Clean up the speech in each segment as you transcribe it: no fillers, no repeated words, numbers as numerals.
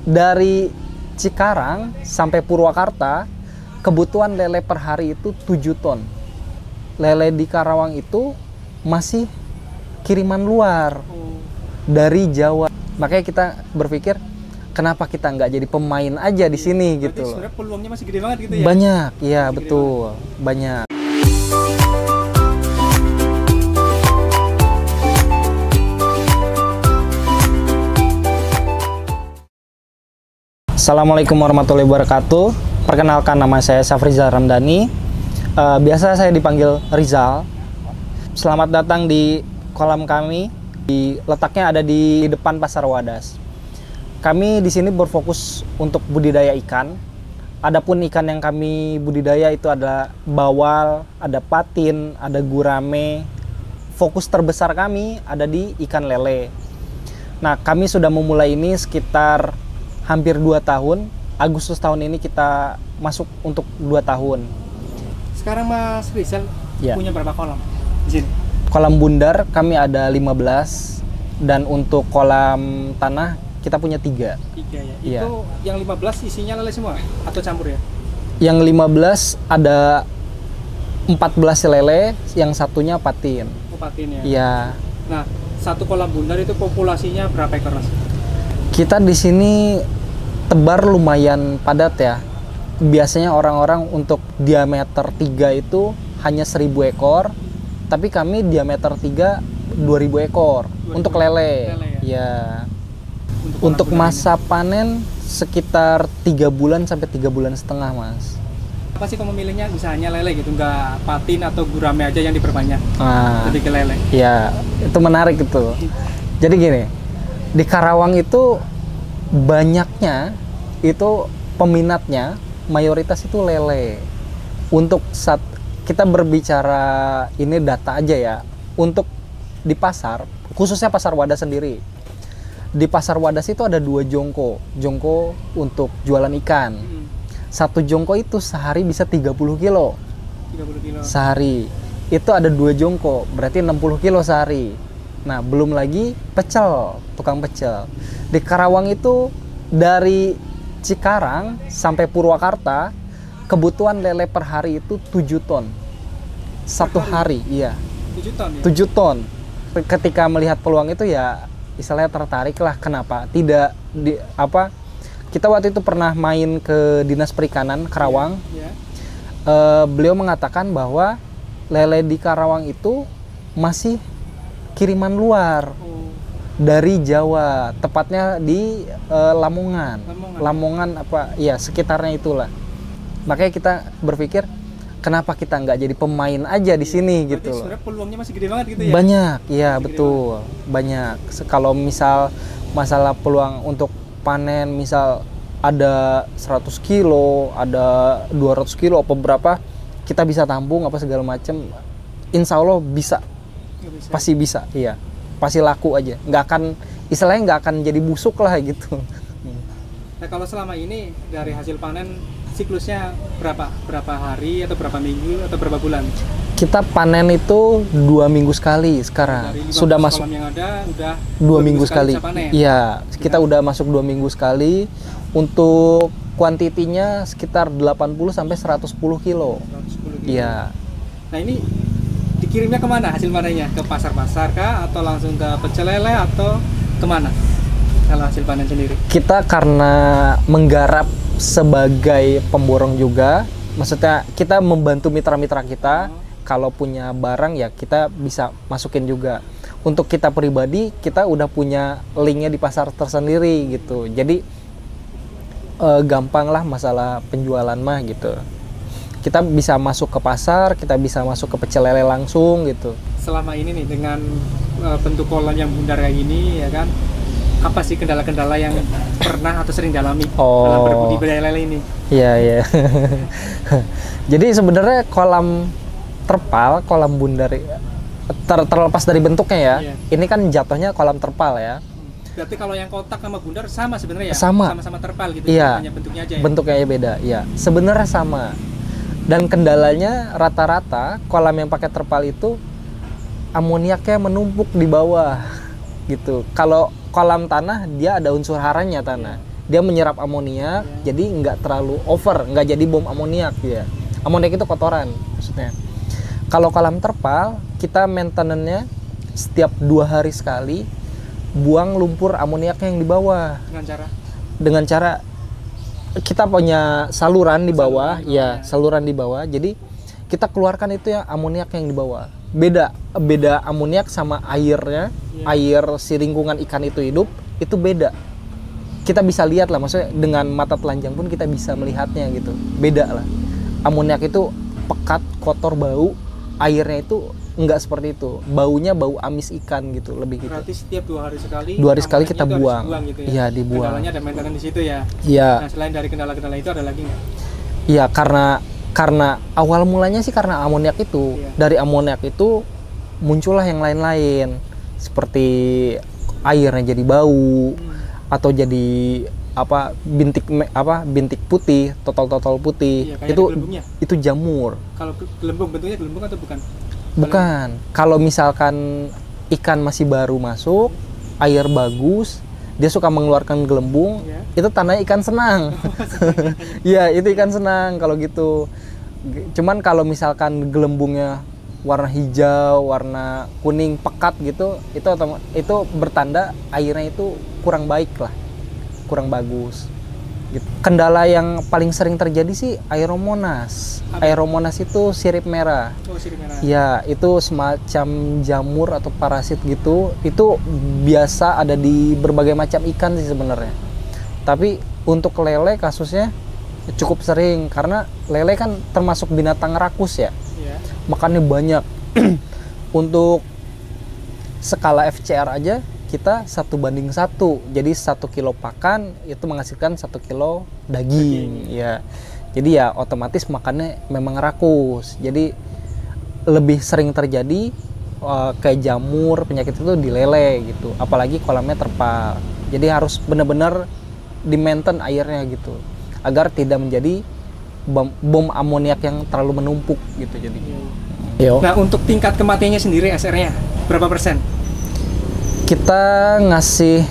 Dari Cikarang sampai Purwakarta, kebutuhan lele per hari itu 7 ton. Lele di Karawang itu masih kiriman luar dari Jawa. Makanya kita berpikir, kenapa kita nggak jadi pemain aja di sini gitu loh. Sebenarnya peluangnya masih gede banget gitu ya? Banyak, ya betul, banyak. Assalamualaikum warahmatullahi wabarakatuh. Perkenalkan, nama saya Safrizal Ramdhani. Biasa saya dipanggil Rizal. Selamat datang di kolam kami. Letaknya ada di depan Pasar Wadas. Kami di sini berfokus untuk budidaya ikan. Adapun ikan yang kami budidaya itu ada bawal, ada patin, ada gurame. Fokus terbesar kami ada di ikan lele. Nah, kami sudah memulai ini sekitar hampir 2 tahun. Agustus tahun ini kita masuk untuk 2 tahun. Sekarang Mas Rizal punya berapa kolam di sini? Kolam bundar kami ada 15, dan untuk kolam tanah kita punya 3. 3 ya? Iya. Itu yang 15 isinya lele semua atau campur ya? Yang 15 ada 14 lele, yang satunya patin. Oh, patin ya? Iya. Nah, satu kolam bundar itu populasinya berapa ekor, Mas? Kita di sini tebar lumayan padat ya. Biasanya orang-orang untuk diameter 3 itu hanya 1000 ekor, tapi kami diameter 3 2000 ekor 2000 untuk lele. Ya? Ya. Untuk masa panen sekitar 3 bulan sampai 3 bulan setengah, Mas. Apa sih kok memilihnya bisa hanya lele gitu, nggak patin atau gurame aja yang diperbanyak? Jadi ke lele. Ya, itu menarik itu. Jadi gini, di Karawang itu banyaknya itu peminatnya mayoritas itu lele. Untuk saat kita berbicara ini data aja ya, untuk di pasar, khususnya Pasar Wadas sendiri, di Pasar Wadas itu ada 2 jongko untuk jualan ikan. Satu jongko itu sehari bisa 30 kilo 30 kilo sehari. Itu ada 2 jongko, berarti 60 kilo sehari. Nah, belum lagi pecel, tukang pecel. Di Karawang itu dari Cikarang sampai Purwakarta, kebutuhan lele per hari itu 7 ton. Satu hari, iya. 7 ton ya? 7 ton. Ketika melihat peluang itu ya istilahnya tertarik lah. Kenapa? Tidak kita waktu itu pernah main ke Dinas Perikanan Karawang. Ya. Beliau mengatakan bahwa lele di Karawang itu masih kiriman luar dari Jawa, tepatnya di Lamongan sekitarnya itulah. Makanya kita berpikir, kenapa kita nggak jadi pemain aja di sini gitu. Sebenarnya peluangnya masih gede banget gitu ya? Banyak, ya betul, banyak. Kalau misal masalah peluang untuk panen, misal ada 100 kilo, ada 200 kilo, apa berapa, kita bisa tampung apa segala macam, insya Allah bisa. Pasti bisa, iya. Pasti laku aja. Istilahnya nggak akan jadi busuk lah gitu. Nah, kalau selama ini dari hasil panen siklusnya berapa hari atau berapa minggu atau berapa bulan? Kita panen itu 2 minggu sekali sekarang. Sudah masuk yang ada udah 2 minggu sekali. Iya, kita udah masuk 2 minggu sekali. Untuk kuantitinya sekitar 80 sampai 110 kilo. 110 kilo. Iya. Nah, ini dikirimnya kemana hasil panennya? Ke pasar-pasar kah? Atau langsung ke pecel lele atau kemana kalau hasil panen sendiri? Kita karena menggarap sebagai pemborong juga, maksudnya kita membantu mitra-mitra kita. Kalau punya barang ya kita bisa masukin juga. Untuk kita pribadi, kita udah punya linknya di pasar tersendiri gitu. Jadi gampang lah masalah penjualan mah gitu. Kita bisa masuk ke pasar, kita bisa masuk ke pecel lele langsung gitu. Selama ini nih dengan bentuk kolam yang bundar kayak gini ya kan, apa sih kendala-kendala yang pernah atau sering dialami dalam berbudidaya lele ini? Iya, iya. Jadi sebenarnya kolam terpal, kolam bundar terlepas dari bentuknya ya. Iya. Ini kan jatuhnya kolam terpal ya. Berarti kalau yang kotak sama bundar sama sebenarnya ya? Sama-sama terpal gitu. Iya. Hanya bentuknya aja ya? Bentuknya aja beda, iya. Sebenarnya sama. Dan kendalanya rata-rata kolam yang pakai terpal itu amoniaknya menumpuk di bawah gitu. Kalau kolam tanah dia ada unsur haranya tanah. dia menyerap amoniak, jadi nggak terlalu over, nggak jadi bom amoniak ya. Amoniak itu kotoran maksudnya. Kalau kolam terpal, kita maintenance-nya setiap 2 hari sekali, buang lumpur amoniaknya yang di bawah. Dengan cara kita punya saluran di bawah, saluran di bawah. Jadi kita keluarkan itu ya amoniak yang di bawah. Beda amoniak sama airnya, air si lingkungan ikan itu hidup, itu beda. Kita bisa lihat lah, maksudnya dengan mata telanjang pun kita bisa melihatnya gitu. Beda lah. Amoniak itu pekat, kotor, bau. Airnya itu enggak seperti itu. Baunya bau amis ikan gitu, lebih gitu. Berarti setiap 2 hari sekali. 2 hari sekali kita buang. Gitu ya? Iya, dibuang. Kendalanya ada maintenance di situ ya. Iya. Nah, selain dari kendala-kendala itu ada lagi nggak? Iya, karena awal mulanya sih karena amoniak itu. Dari amoniak itu muncullah yang lain-lain, seperti airnya jadi bau atau jadi bintik putih, totol putih. Itu jamur. Kalau gelembung, bentuknya gelembung atau bukan? Bukan. Kalau misalkan ikan masih baru masuk, air bagus, dia suka mengeluarkan gelembung, itu tandanya ikan senang. Iya, itu ikan senang kalau gitu. Cuman kalau misalkan gelembungnya warna hijau, warna kuning pekat gitu, itu bertanda airnya itu kurang baik lah, kurang bagus. Gitu. Kendala yang paling sering terjadi sih Aeromonas. Aeromonas itu sirip merah. Oh, sirip merah. Ya, itu semacam jamur atau parasit gitu. Itu biasa ada di berbagai macam ikan sih sebenarnya. Tapi untuk lele kasusnya cukup sering karena lele kan termasuk binatang rakus ya. Makannya banyak. Untuk skala FCR aja kita 1:1, jadi 1 kilo pakan itu menghasilkan 1 kilo daging. Ya, jadi ya otomatis makannya memang rakus, jadi lebih sering terjadi kayak jamur, penyakit itu di lele gitu, apalagi kolamnya terpal. Jadi harus benar-benar di-maintain airnya gitu agar tidak menjadi bom amoniak yang terlalu menumpuk gitu jadinya. Nah, untuk tingkat kematiannya sendiri SR-nya berapa persen? Kita ngasih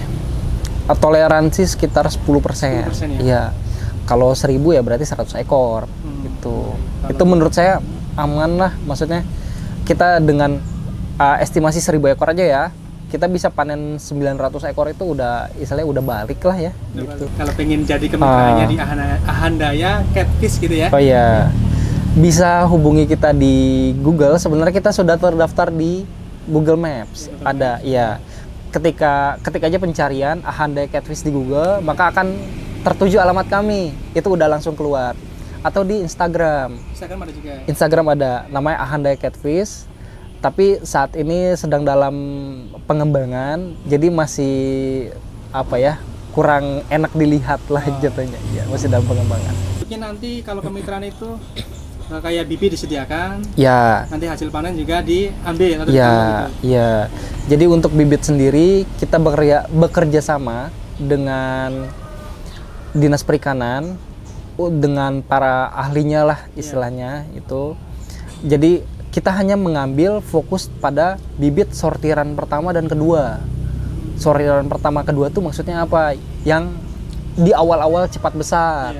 toleransi sekitar 10%. 10% ya? Iya. Kalau 1000 ya berarti 100 ekor gitu. Itu menurut saya aman lah, maksudnya kita dengan estimasi 1000 ekor aja ya, kita bisa panen 900 ekor itu udah istilahnya udah balik lah ya gitu. Kalau pengen jadi kemitraannya di Ahandaya Catfish gitu ya. Oh iya. Bisa hubungi kita di Google, sebenarnya kita sudah terdaftar di Google Maps. Ada ya. Ketika aja pencarian Ahandaya Catfish di Google, maka akan tertuju alamat kami. Itu udah langsung keluar. Atau di Instagram. Instagram ada juga. Instagram ada, namanya Ahandaya Catfish. Tapi saat ini sedang dalam pengembangan, jadi masih kurang enak dilihat lah jatuhnya. Ya, masih dalam pengembangan. Mungkin nanti kalau kemitraan itu kayak bibit disediakan, ya. Nanti hasil panen juga diambil atau ya, gitu. Ya. Jadi untuk bibit sendiri kita bekerja sama dengan Dinas Perikanan, dengan para ahlinya lah istilahnya itu. Jadi kita hanya mengambil fokus pada bibit sortiran pertama dan kedua. Sortiran pertama kedua tuh maksudnya apa? Yang di awal-awal cepat besar.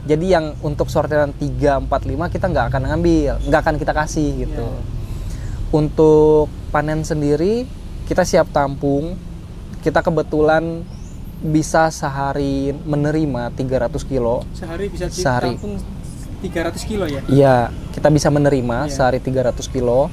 Jadi yang untuk sortiran 3, 4, 5 kita nggak akan ngambil, nggak akan kita kasih gitu. Untuk panen sendiri kita siap tampung. Kita kebetulan bisa sehari menerima 300 kilo. Sehari bisa ditampung 300 kilo ya? Iya, kita bisa menerima sehari 300 kilo.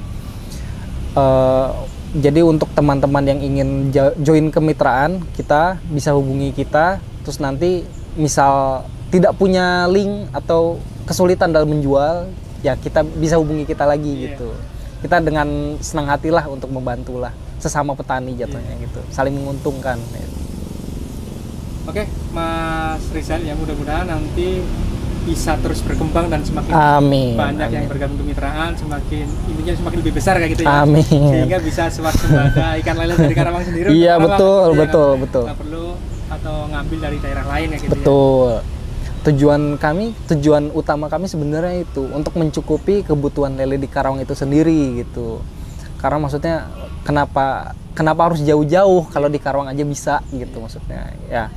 Jadi untuk teman-teman yang ingin join kemitraan, kita bisa hubungi kita. Terus nanti misal tidak punya link atau kesulitan dalam menjual, ya kita bisa hubungi kita lagi gitu. Kita dengan senang hati lah untuk membantu lah sesama petani jatuhnya gitu, saling menguntungkan. Oke, Mas Rizal, ya mudah-mudahan nanti bisa terus berkembang dan semakin banyak yang bergabung kemitraan, semakin lebih besar kayak gitu ya. Amin. Sehingga bisa swasembada ikan lele dari Karawang sendiri. Iya, betul. Nggak perlu atau ngambil dari daerah lain ya gitu. Betul. Tujuan utama kami sebenarnya itu untuk mencukupi kebutuhan lele di Karawang itu sendiri gitu. Karena maksudnya kenapa harus jauh-jauh kalau di Karawang aja bisa gitu maksudnya ya.